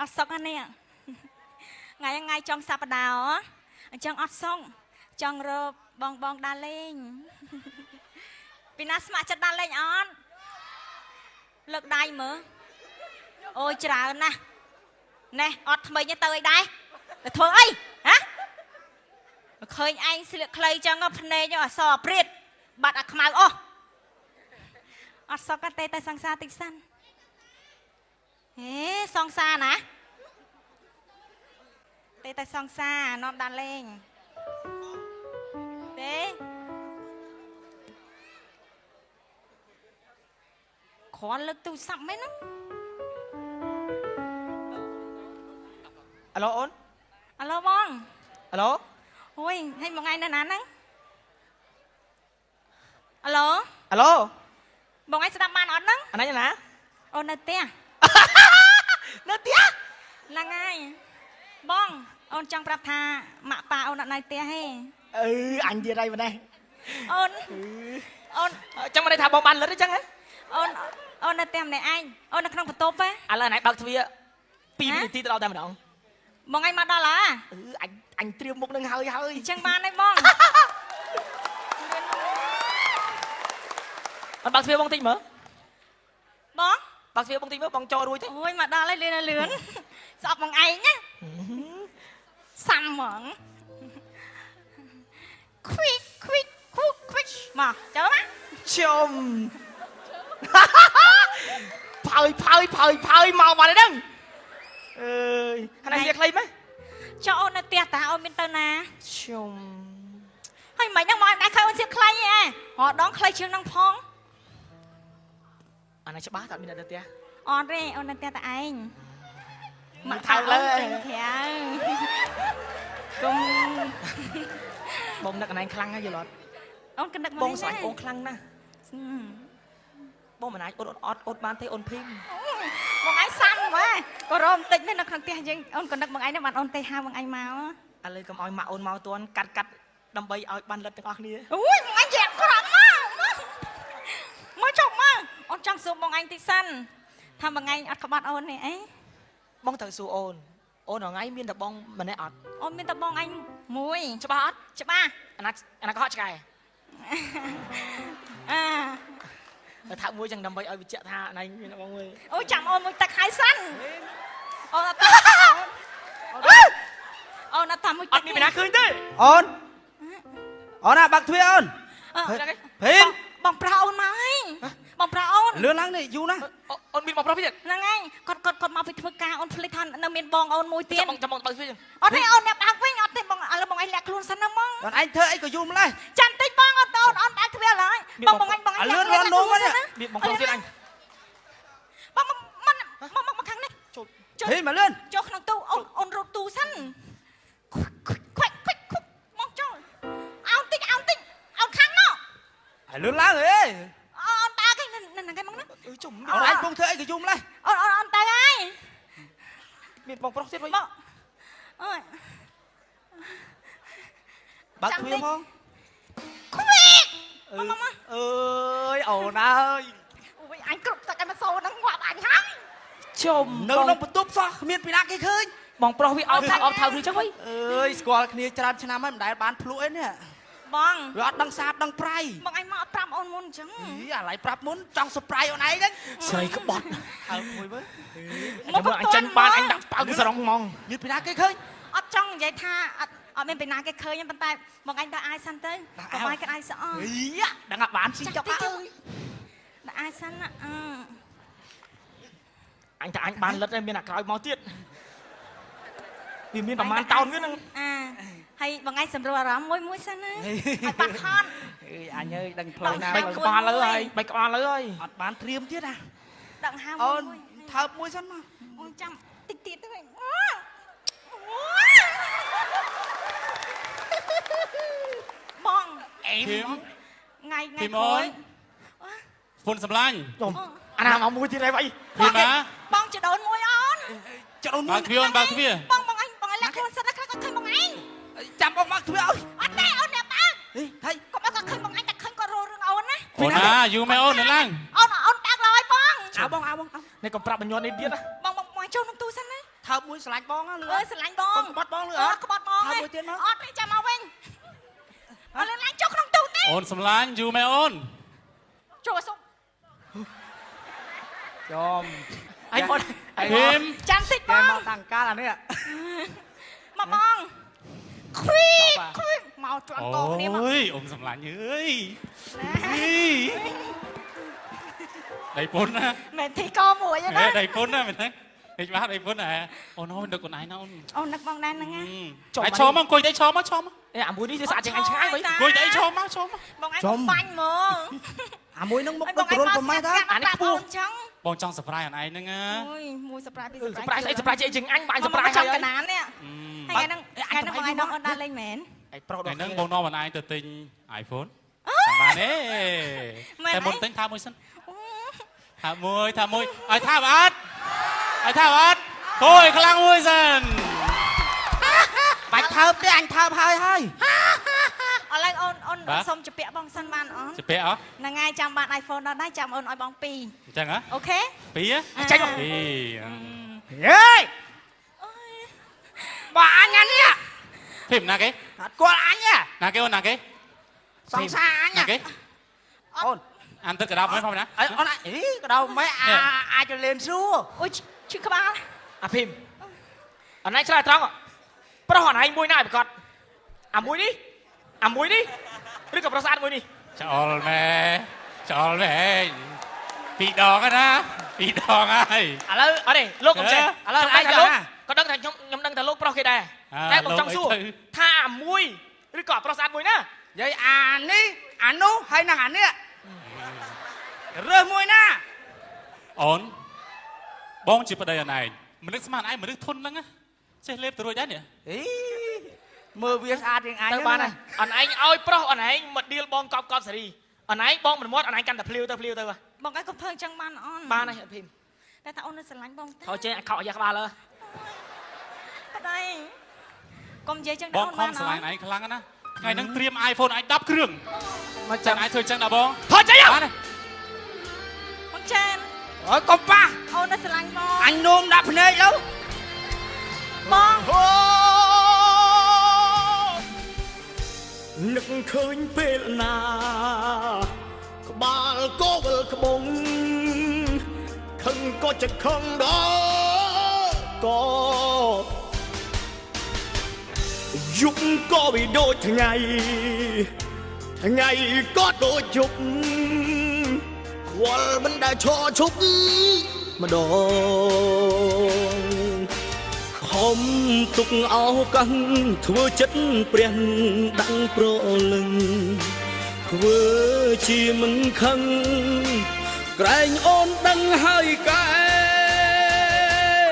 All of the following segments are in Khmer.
อดซอกอันนี้ไงจองสัปดาห์จองอดซองจองรบบองดาเลงปีนัสมาจัดดาเลงออนเลิกได้เหมือโอ้ยจ๋านะเน่อดทำไมเนี่ยเตยได้แต่เธอไอ้ฮะเคยไอ้สิเลือกใครจังก็พเนยอดสอบเปรียดบัดอักขมาโอ้อดซอกกันเตยสังสารติสันเฮ้ซองซานะเตยซองซานอนดาเลงเต้ขอเลิกตู้สับไหมนะอะโลอ้นอะโลบองอะโลโอ้ยให้มองไงนั่นนะอะโลอะโลมองไงสตาร์มันอ่อนนังอันนั้นยังนะโอนเตี้ยเนื้อเตี้ยละไงบ้องโอนจังปรับทาหมาป่าโอนนายเตี้ยให้อันเดียอะไรมาได้โอนจังมาได้ทำบอลบันแล้วได้จังไงโอนเตี้ยไหนไอ้โอนขนมผัดโต๊ะไปอะไรไหนบักทวีปีนตีตลอดแต่มาดองมองไงมาได้ละanhเตรียมมุกนึงเฮ้ยจังมาได้บ้องมันบักทวีบ้องตีมั้ยบ้องบักทวีบ้องตีมั้ยบ้องจอรุยใช่โอ้ยมาได้เลยเรือนเรือนสอบมองไงเนี่ยสั่นเหมือนควิกมาเจอไหมชมเผยเมามาเลยดังขนาดเรียกใครไหมcho ôn là tiệt ta ôn bên tao nè chum hay mày đang mỏi đã khai ôn siết khai à họ đón khai chương năng phong anh này chắc bá thật mình là tiệt ôn đi ôn là tiệt ta anh mà thao lên cùng bông đặc này khăng hay gì lọt ôn cần đặc bông xoài ôn khăng nè ừ. bông mà này ôn ban thấy ôn phim bằng anh xăm quá có rôm tính nên nó không tiền chứ ôn còn đặc bằng anh nó bạn ôn tây hai bằng anh máu anh lấy cầm oi mà ôn máu tuôn cắt đâm bay oi ban lật từng óc nia ui bằng anh dẹp có lắm á mới chồng mà ôn trong số bằng anh thì săn tham bằng anh các bạn ôn này ấy bông thằng su ôn ở ngay miền tập bông mà này ọt ôn miền tập bông anh mùi cho ba anh có hot cái à thạo mùi chẳng đâm bay oi bị chẹt tha này miền tập bông ơi ôi chẳng ôn mùi tắc hai xanh ôn là tao mùi tắc đi mày khơi thế ôn à bác thuê ôn phim bong pra ôn mai bong pra ôn lươn lăng này du nè ôn bị bong pra biết là ngay con mau bị thưa ca ôn phơi than nằm miền bong ôn mùi tiền cho bong bong biết ôn thấy ôn đẹp bạc với ôn thấy bong là bong anh lẹt luôn sẵn lắm mong còn anh thưa anh có du mà này chăn tích bong ôn bạc thuê lại bong anh lươn lươn đúng không nhá bị bong pra biết anh bong khăng này thế mà lươn cho khăn tu ôn rụt tu sẵn quẹt mong cho ôn tích ôn khăng nó lươn lăng rồi ôn ta cái này cái mong nó chủng còn anh không thưa anh có du mà này ôn ta ai miền bong pra biết vậy ơi bác thuê không quẹt ơi ồn ơi ôi anh cụp tại cái mà sâu nó ngoạp anh hăng chôm nấu nó bật túp sao miền bị nát cái khơi bong pro bị ao thao đi chắc vậy ơi squall kia tràn chăn năm đại bán pluối nè bong rồi đăng sáp đăng prai bong anh mà pram ôn môn chẳng ý à lại prap muốn trong surprise ôn ấy đấy sợi cái bọt mùi với anh chân ban anh đặt bao cái sòng mong miền bị nát cái khơi ở trong vậy tha ở bên nào cái khơi nhưng bên tay bong anh đã ai săn tới bong ai cái ai sợ ý á đang ngập bán xin cho ơi đã ai săn ạ anh ban lật em bên là còi máu tiết vì miền tầm man tao nữa à hay bằng anh sầm rồi mũi săn ấy anh bạc con anh ơi đừng phơi nào bạch con ơi bạch con ơi bán thiêm thiết à đặng ham ôn thợ mũi săn mà ôn trăm tít thôi bong em ngày khối phun sầm lanh anh nào mong mũi gì đây vậy thì má bong chỉ đốn mũi on cho đồn bác thuê bong anh lạc luôn sân nó khơi bong anh chăm ông bác thuê ơi anh đây ôn đẹp bác đi thấy có bác khơi bong anh đặt khơi có rô rương ôn á ôn à dù mẹ ôn nữa lanh ôn bác lời bong áo bong này còn prap mình nhon đi biết á bong ngoài châu nông tu sân đấy thợ ស្រឡាញ់បងលឿ អើយស្រឡាញ់បង ក្បត់បងលឿ អត់ក្បត់បង ហើយមួយទៀតមក អត់ទេចាំមកវិញអត់លឿនឡើងចុះក្នុងទូទេ អូនសម្លាញ់យូរមែនអូន ចូលសុំ ចំ អីបងអីប ភី ង ម ចាំតិចប គេ ង មកតាំងកាលអានេះ មកបងគ្វីគ្វីមកជាន់កគ្នាមក អូយអូនសម្លាញ់អើយដៃពុនណា មែនទីកមួយណា ដៃពុនណាមែនទេហិចបាត់ដៃពុនណាអូនអូនដឹកខ្លួនឯងណាអូន អូននឹកបងដែរហ្នឹងណា ហើយឈរមកអង្គុយទៅឈរមកឈរមក អេអាមួយនេះវាស្អាតជាងអញឆ្ងាយវិញ អង្គុយទៅឈរមកឈរមក បងឯងបាញ់មក អាមួយនឹងមក បង ដូចគ្រុនប្រម៉ែតា អានេះខ្ពស់ចឹង បងចង់សប្រៃអនឯងហ្នឹងណា អូយមួយសប្រាយពី សប្រៃស្អីសប្រៃជាជាងអញបាញ់ស ស ប្រៃ ប្រាយ ហើ ចាំ យក ណាននេះថ្ងៃហ្នឹងបងឯងអត់ដើរលេងមែន អីប្រុស ថ្ងៃ ដល់ ហ្នឹងបងនាំអនឯងទៅទិញ iPhone ចាំបានទេតែមុនទិញថាមួយសិនថាមួយឲ្យថាអត់ឲ្យថាអត់គួយខ្លាំងមួយសិន បាច់ថើបទេអញថើបហើយ ឥឡូវអូនសុំជពាក់បងសិនបានអូន ជពាក់អ ហ្នឹងហើយចាំបាន iPhone ដល់ដែរចាំអូនឲ្យបង2 អញ្ចឹងហ៎ អូខេ 2 ចេញ 2 ហេបើអញអានេះ ភីមណាគេ អត់គាត់អញ ណាគេអូនណាគេ សង្សារអញ ណាគេ អូន អានទឹកកដោបមិនផងណា អីអូនអីក៏ដល់មិនអាចទៅលេនសួរ អូយឈឺក្បាល អាភីមអនឯងឆ្លើយត្រង់ប្រុសអនឯងមួយណាឲ្យប្រកាសអាមួយនេះឬក៏ប្រសាទមួយនេះ ចោលមែពីរដងណាពីរដងហើយ ឥឡូវអត់ទេលោកកុំចេះឥឡូវឯងក៏លោកក៏ដឹងថាខ្ញុំដឹងថាលោកប្រុសគេដែរតែผมចង់សួរថាអាមួយឬក៏ប្រសាទមួយណា និយាយអានេះអានោះហើយនឹងអានេះរើសមួយណា អូនបងជាប្តីអនឯងមនុស្សស្មានឯងមនុស្សធន់ហ្នឹងណាចេះលេបទៅរួចដែរនេះ អីមើលវាស្អាតជាងអញ ទៅបានហើយអនឯងឲ្យប្រុសអនឯងមកឌីលបងកប់សេរីអនឯងបងមិនមាត់អនឯងកាន់តែភ្លាវទៅ បងឯងកុំធ្វើអញ្ចឹងបានអូន បានហើយអត់ភីម តែថាអូននៅស្រឡាញ់បងទេ ហើយចេះខោអាយ៉ាក្បាលលើ ប្តីកុំនិយាយអញ្ចឹង ប អូ ង ន ខ បា ំ ន ស្រ អូ ឡាញ់ ន ឯងខ្លាំងណាស់ថ្ងៃហ្នឹងត្រៀម iPhone ឯង10គ្រឿង មក ចឹ ចាំ ងឯងធ្វើចឹងដល់បង ថតចេញ បានទេ បងចាន អើយកុំប៉ះ អូននៅស្រឡាញ់បង អញនោមដាក់ភ្នែកទៅ បង អូនឹកឃើញពេលណាក្បាលកោវិលក្បងខឹងក៏จะខឹងដល់ក៏យប់ក៏វាដូចថ្ងៃក៏ដូចយប់ខ្វល់មិនដែលឈរឈប់ម្ដងខំទុកអោកាំងធ្វើចិត្តព្រះដឹងប្រលឹងធ្វើជាមិនខឹងក្រែងអូនដឹងហើយកែ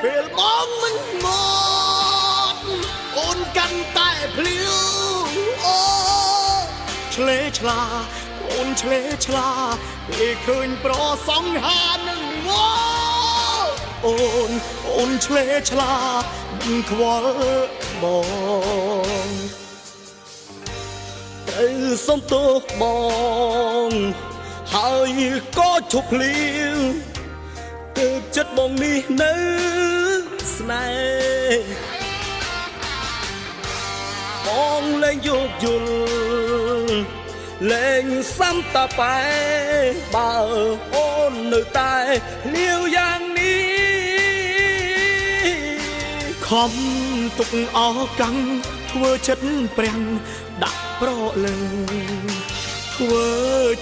ពេលបងមិនមកអូនកាន់តែភ្លាវអូឆ្លេឆ្លាអូនឆ្លេឆ្លាពេលឃើញប្រសងហានឹងអូនឆ្លេឆ្លាមិនខ្វល់បងត្រូវសុំទោសបងហើយក៏ជប់ភ្លៀងទើបចិត្តបងនេះនៅស្នេហ៍បងលែងយោគយល់លែងសំតាប៉ែបើអូននៅតែលាវយ៉ាងនេះខំទុកអោកាំងធ្វើចិត្តប្រាំងដាក់ប្រលឹងធ្វើ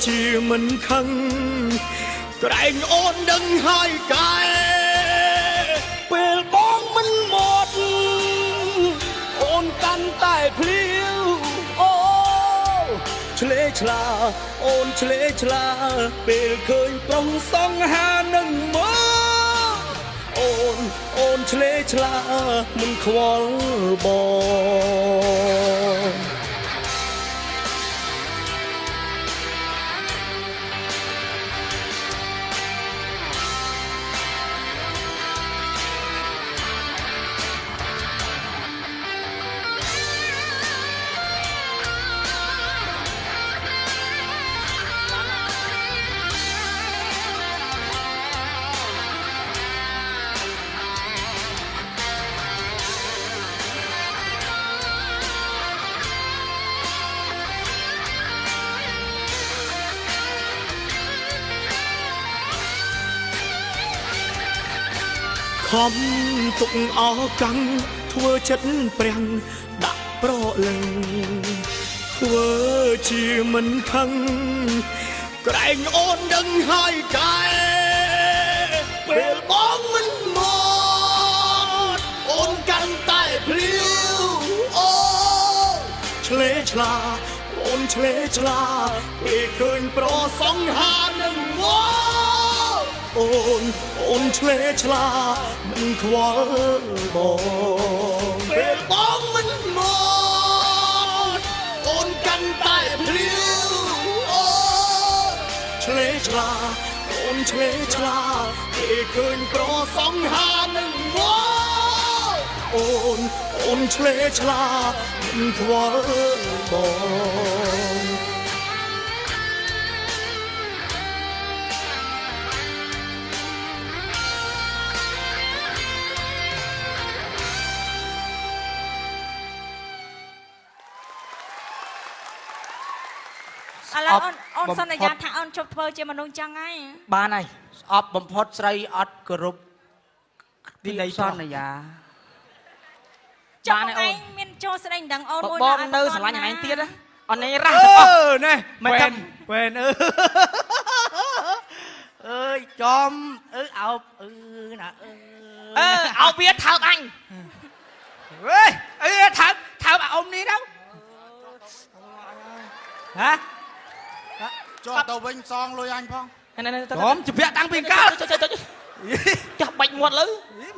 ជាមិនខឹងក្រែងអូនដឹងហើយកែពេលបងមិនមកអូនកាន់តែភ្លាវអូឆ្លេឆ្លាអូនឆ្លេឆ្លាពេលឃើញប្រុសសង្ហានឹងមកអូនឆ្លេឆ្លាមិនខ្វល់បង ខំទុកអោកាំងធ្វើចិត្តប្រាំងដាក់ប្រលឹងធ្វើជាមិនខឹងក្រែងអូនដឹងហើយកែពេលបងមិនមកអូនកាន់តែភ្លាវអូឆ្លេឆ្លាអូនឆ្លេឆ្លាពេលឃើញប្រសងហានឹងមកអូនឆ្លេឆ្លាមិនខ្វល់បងពេលបងមិនមកអូនកាន់តែភ្លាវអូឆ្លេឆ្លាអូនឆ្លេឆ្លាពេលឃើញប្រសងហានឹងមកអូនឆ្លេឆ្លាមិនខ្វល់បងឥឡូវអូនសន្យាថាអូនជប់ធ្វើជាមនុស្សចឹងហើយបានហើយស្អប់បំផុតស្រីអត់គោរពពីនៃសន្យាចាំឯងមានចូលស្ដីដឹងអូនមួយបងនៅស្រឡាញ់ឯងទៀតអូនឯងរ៉ាស់ទៅអើណែមិនវែនអើយចំអោបណាអោបវាថើបអញវេថើបអ៊ំនេះទៅហ៎ចុះទៅវិញសងលុយអញផងខ្ញុំជពាក់តាំងពីកើតចាស់បាច់មាត់លើ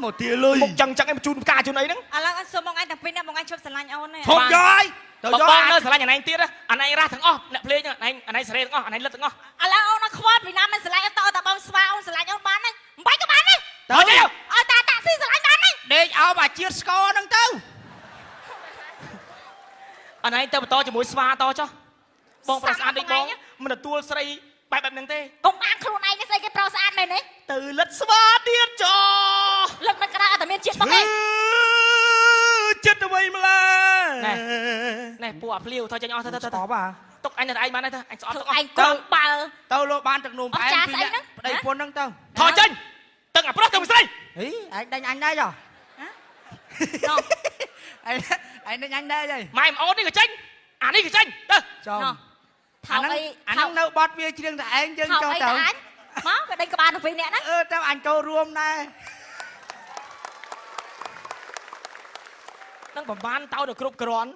មកទាលុយមុខចឹងឯងជូនផ្កាជូនអីហ្នឹងឥឡូវអត់សុំបងឯងតែពីរនាក់បងឯងជប់ស្រឡាញ់អូនទេធំយកទៅយកបងនៅស្រឡាញ់អាណែងទៀតអាណែងរ៉ាស់ទាំងអស់អ្នកភ្លេងអាណែងសេរីទាំងអស់អាណែងលិតទាំងអស់ឥឡូវអូនអត់ខ្វល់ពីណាមិនស្រឡាញ់អត់តតែបងស្វាអូនស្រឡាញ់អូនបានទេមិនបាច់ក៏បានទេទៅឲ្យតាស៊ីស្រឡាញ់បានទេដេកអោបអាជាតិស្គរហ្នឹងទៅអាណែងទៅបន្តជាមួយស្វាតចុះបងប្រុសស្អាតដូចបងមិនទទួលស្រីបែបហ្នឹងទេកុំអាងខ្លួនឯងស្អីគេប្រុសស្អាតមែនទេទៅលិតស្វាទៀតចុះលិតមិនក្តៅអត់តែមានជាតិបងឯងចិត្តអ្វីម្ល៉េះណែពួកអាភ្លាវថយចេញអស់ទៅស្អប់ទុកអញទៅឯងបានទេអញស្អប់ទុកអស់ទៅបើទៅលោកបានទឹកនោមផ្អែមពីអ្នកប្តីពុនហ្នឹងទៅថយចេញទឹកអាប្រុសទៅស្រីហីឯងដេញអញដែរចុះណោឯងដេញអញដែរហើយម៉ែអូននេះក៏ចេញអានេះក៏ចេញទៅចុះថោកអីអាហ្នឹងនៅបត់វាជ្រៀងតែឯងយើងចូលទៅមកក៏ដេញក្បាលទៅពីរនាក់ហ្នឹងទៅអញចូលរួមដែរនឹងប្រហែលតោទៅគ្រប់គ្រាន់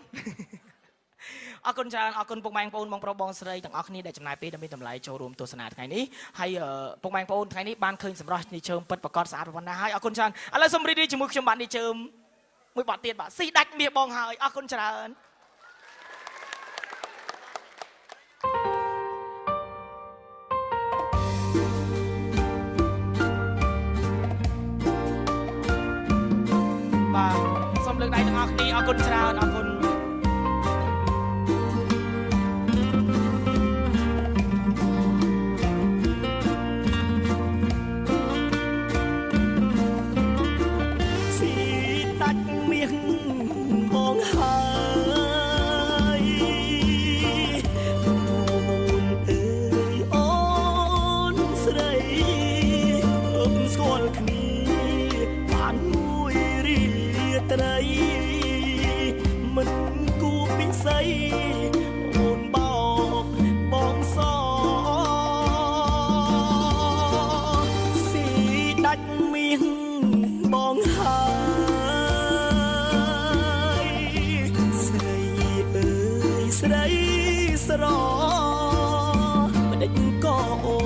អរគុណច្រើនអរគុណពុកម៉ែបងប្អូនបងប្រុសបងស្រីទាំងអស់គ្នាដែលចំណាយពេលដើម្បីតម្លៃចូលរួមទស្សនាថ្ងៃនេះហើយពុកម៉ែបងប្អូនថ្ងៃនេះបានឃើញសម្រស់នេះជើមពិតប្រកបស្អាតប៉ុណ្ណាហើយអរគុណច្រើនឥឡូវសូមរីករាយជាមួយខ្ញុំបាទនេះជើមមួយបទទៀតបាទស៊ីដាច់មាសបងហើយអរគុណច្រើនបាទសូមលើកដៃទាំងអស់គ្នាអរគុណច្រើនអរគុណស៊ីដាច់មាសបងហើយអូនអើយអូនស្រីអឹមស្គាល់គ្នាបានមួយរីត្រីមិនគួរពិសីអូនបោកបងសស៊ីដាច់មាសបងហើយស្រីអើយស្រីស្រមិនដេចក៏អូ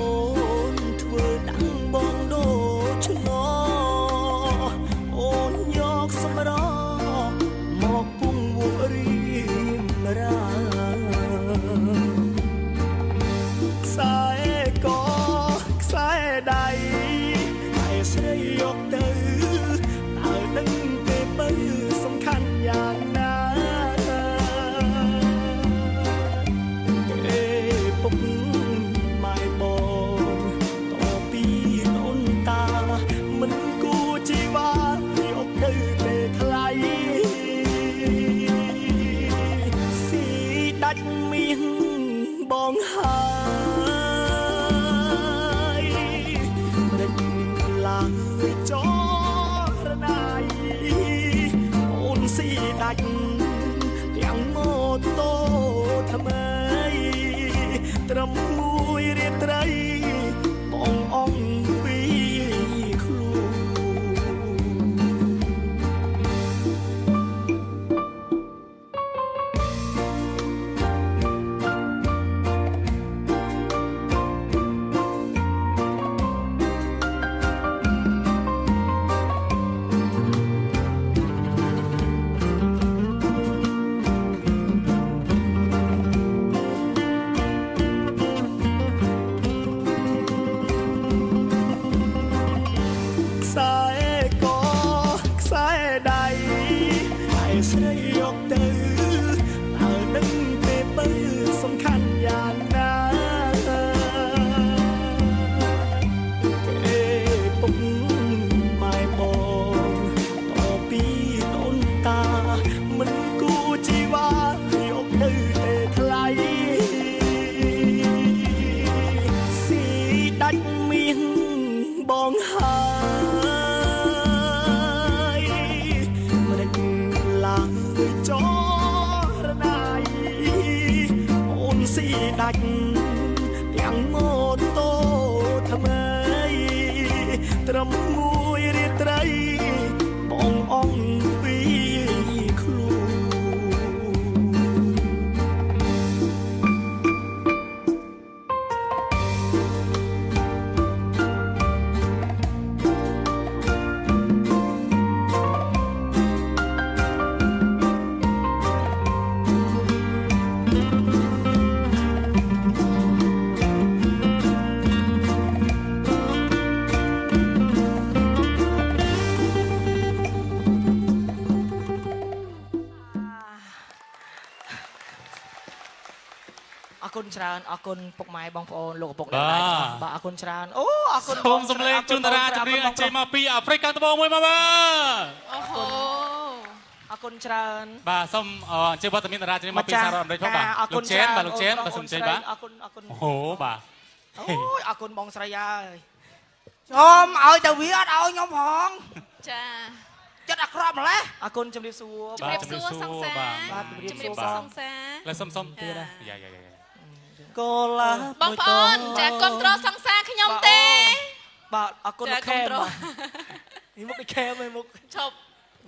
នធ្វើដាំងបងដូចឆ្នោអូនយកសម្រមកពុងវរីមរាខ្សែកខ្សែដៃហើយស្រីយកទៅតើនឹងទេបើសំខាន់យ៉ាងណាអេ ស្រីយកទៅតើនឹងពេលបើសំខាន់យ៉ាងណាគេពុកម៉ែបងតពីដូនតាមិនគូជីវ៉ាយកទៅទេថ្លៃស៊ីដាច់មានបងហើយមិនឡើយចរណាយអូនស៊ីដាច់ទាំងម៉ូតូថ្មីត្រឹមមួយរាត្រីបងអងពីខ្លួន អរគុណច្រើនអរគុណពុកម៉ែបងប្អូនលោកឪពុកអ្នកម្ដាយបាទអរគុណច្រើនអូអរគុណ សូមសម្លេងជូនតារាចម្រៀងចេញមកពីអាហ្វ្រិកខាងត្បូងមួយមកបាទ អូហូ អរគុណច្រើន បាទសូមអញ្ជើញវត្តមានតារាចម្រៀងមកពីសហរដ្ឋអាមេរិកផងបាទលោកជេនបាទលោកជេនបាទសូមអញ្ជើញបាទ អរគុណអរគុណ អូបាទ អូយអរគុណបងស្រីហើយ ខ្ញុំឲ្យទៅវាអត់ឲ្យខ្ញុំផង ចា ចិត្តអាក្រក់ម្លេះ អរគុណជំរាបសួរ ជំរាបសួរសង្សារ បាទ ជំរាបសួរសង្សារ ឡើយសុំទៀតយ៉ា កូឡា បងប្អូនចាគ្រប់គ្រងសង្សារខ្ញុំទេ បាទអរគុណលោកខេមបាទនេះមុខនេះខេមឯមុខ ឈប់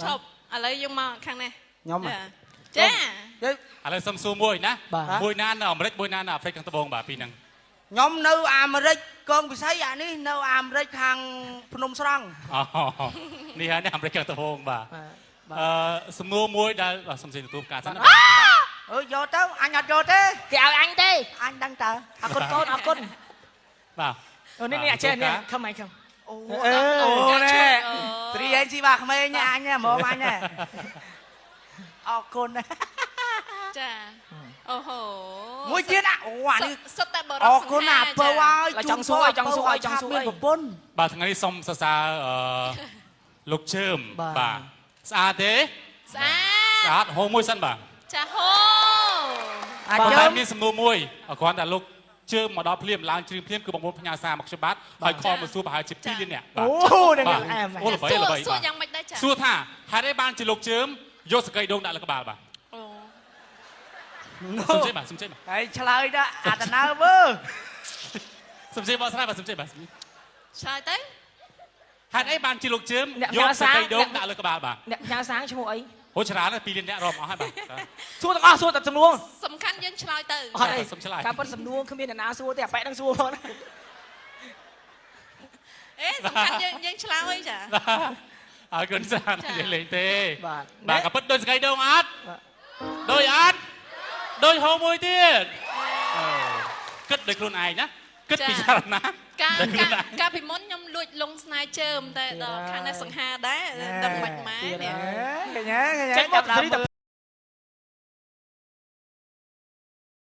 ឈប់ឥឡូវយើងមកខាងនេះ ខ្ញុំ ចា ឥឡូវសុំសួរមួយណាមួយណានៅអាមេរិកមួយណានៅអាហ្វ្រិកខាងត្បូងបាទពីហ្នឹង ខ្ញុំនៅអាមេរិកកងពិសីអានេះនៅអាមេរិកខាងភ្នំស្រង់ អូនេះហើយអាមេរិកខាងត្បូងបាទសំណួរមួយដែលសុំជិះទទួលការសិនណា អើយយកទៅអញអត់យកទេ គេឲ្យអញទេ អញដឹងតើ អរគុណកូនអរគុណ បាទ អូនេះនេះអចេះនេះខំអញខំ អូ អូណែ ព្រីឯងជីបាក្មេងអញហ្មងអញអរគុណ ចាអូហូ មួយទៀតអូអានេះ សុទ្ធតែបរោះ អ ស រ ង្ គុណ ហា អាពើហើយ ចង់សួរចង់សួរចង់សួរ មានប្រពន្ធ បាទថ្ងៃនេះសូមសរសើរលោកជើមបាទស្អាតទេ ស្អា ស្អាតហូរមួយសិនបាទ តចាហូ អាច បាទ យើ តែ ង មានសំណួរមួយគ្រាន់តែលោកជើមមកដល់ភ្លាមឡើងជ្រៀងភ្លាមគឺបងប្អូនផ្ញើសារមកខ្ញុំបាទហើយខលមកសួរប្រហែលជា2លាននាក់បាទ អូនឹងអែម អូល្បីល្បី សួរយ៉ាងម៉េចដែរចា សួរថាហេតុអីបានជាលោកជើមយកសកៃដូងដាក់លើក្បាលបាទ អូ សុំជិះបាទសុំជិះបាទ ហើយឆ្លើយដល់អាតណើវើ សុំជិះបាទស្រាយបាទសុំជិះបាទ ឆ្លើយទៅ ហេតុអីបានជាលោកជើមយកសកៃដូងដាក់លើក្បាលបាទ អ្នកញ៉ាសាងឈ្មោះអី ហូរច្រើន2លាននាក់រាប់អស់ហើយបាទ សួរទាំងអស់សួរតែសំណួរ សំខាន់យើងឆ្លើយទៅ អត់អី សុំឆ្លើយ តាមពិតសំណួរគ្មានអ្នកណាសួរទេអាប៉ែនឹងសួរផងណា អេសំខាន់យើងឆ្លើយចា អើគុណច្រើននិយាយលេងទេ បាទ បាទក៏ពិតដូចសកៃដូងអត់ដូចអត់ដូចហូរមួយទៀតគិតដោយខ្លួនឯងណាគិតពិចារណា ការពីមុនខ្ញុំលួចលងស្នេហ៍ជើមតែដល់ខាងនេះសង្ហាដែរដឹងមិនម៉ែនេះ ឃើញទេ ចេញមកទៅ